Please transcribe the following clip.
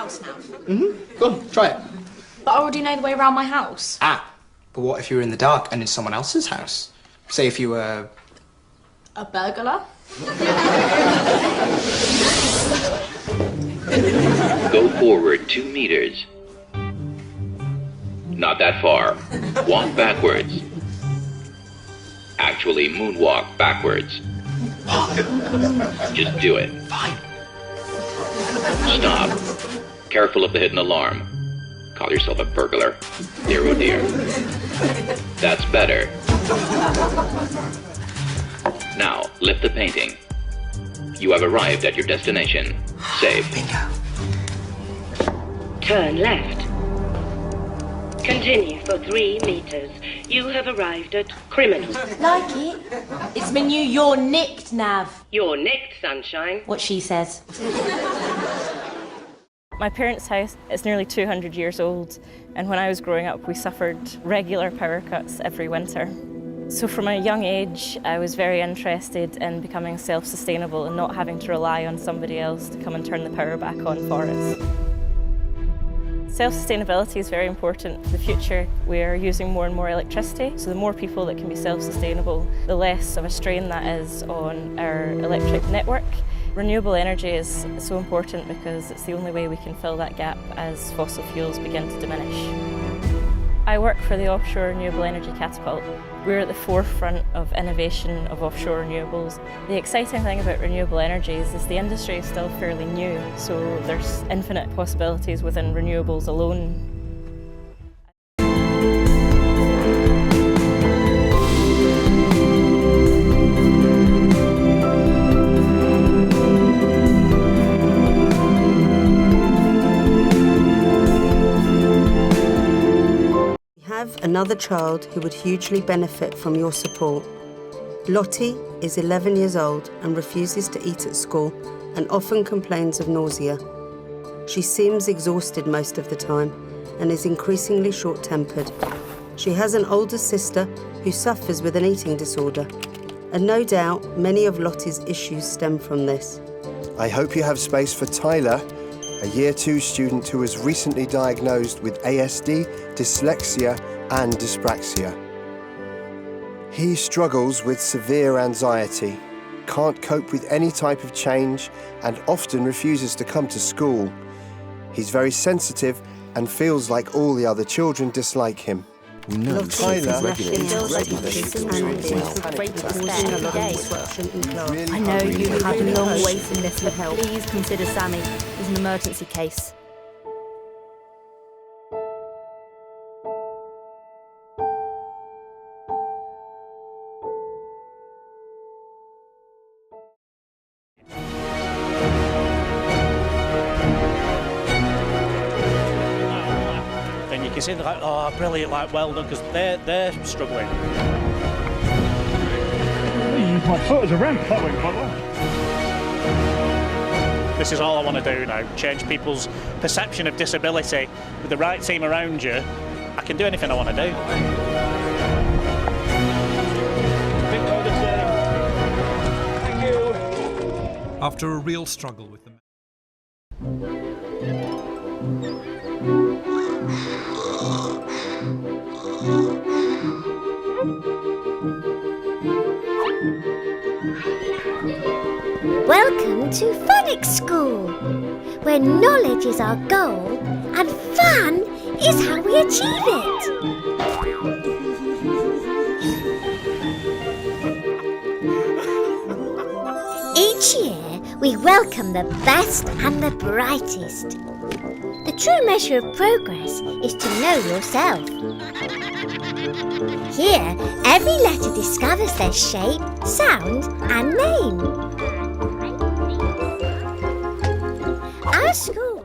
house now. Go on, try it. But I already know the way around my house. But what if you were in the dark and in someone else's house? Say if you were... A burglar? Go forward 2 meters. Not that far. Walk backwards. Actually, moonwalk backwards. Just do it. Fine. Stop. Careful of the hidden alarm. Call yourself a burglar. Dear oh dear. That's better. Now, lift the painting. You have arrived at your destination. Safe. Bingo. Turn left. Continue for 3 meters. You have arrived at criminal. Like it? It's my new You're Nicked, Nav. You're nicked, sunshine. What she says. My parents' house is nearly 200 years old, and when I was growing up we suffered regular power cuts every winter. So from a young age I was very interested in becoming self-sustainable and not having to rely on somebody else to come and turn the power back on for us. Self-sustainability is very important for the future. We're using more and more electricity, so the more people that can be self-sustainable, the less of a strain that is on our electric network. Renewable energy is so important because it's the only way we can fill that gap as fossil fuels begin to diminish. I work for the Offshore Renewable Energy Catapult. We're at the forefront of innovation of offshore renewables. The exciting thing about renewable energies is the industry is still fairly new, so there's infinite possibilities within renewables alone. Another child who would hugely benefit from your support. Lottie is 11 years old and refuses to eat at school and often complains of nausea. She seems exhausted most of the time and is increasingly short-tempered. She has an older sister who suffers with an eating disorder, and no doubt many of Lottie's issues stem from this. I hope you have space for Tyler, a Year 2 student who was recently diagnosed with ASD, dyslexia and dyspraxia. He struggles with severe anxiety, can't cope with any type of change and often refuses to come to school. He's very sensitive and feels like all the other children dislike him. We know Tyler I know you have had a long waiting list for help. Please consider Sammy as an emergency case. Then you can see they're like, oh, brilliant, like, well done, because they're struggling. My foot as a ramp that way, by the way. This is all I want to do now, change people's perception of disability. With the right team around you, I can do anything I want to do. Thank you. After a real struggle with them. Welcome to Phonics School, where knowledge is our goal and fun is how we achieve it. Each year, we welcome the best and the brightest. The true measure of progress is to know yourself. Here, every letter discovers their shape, sound and name. Our school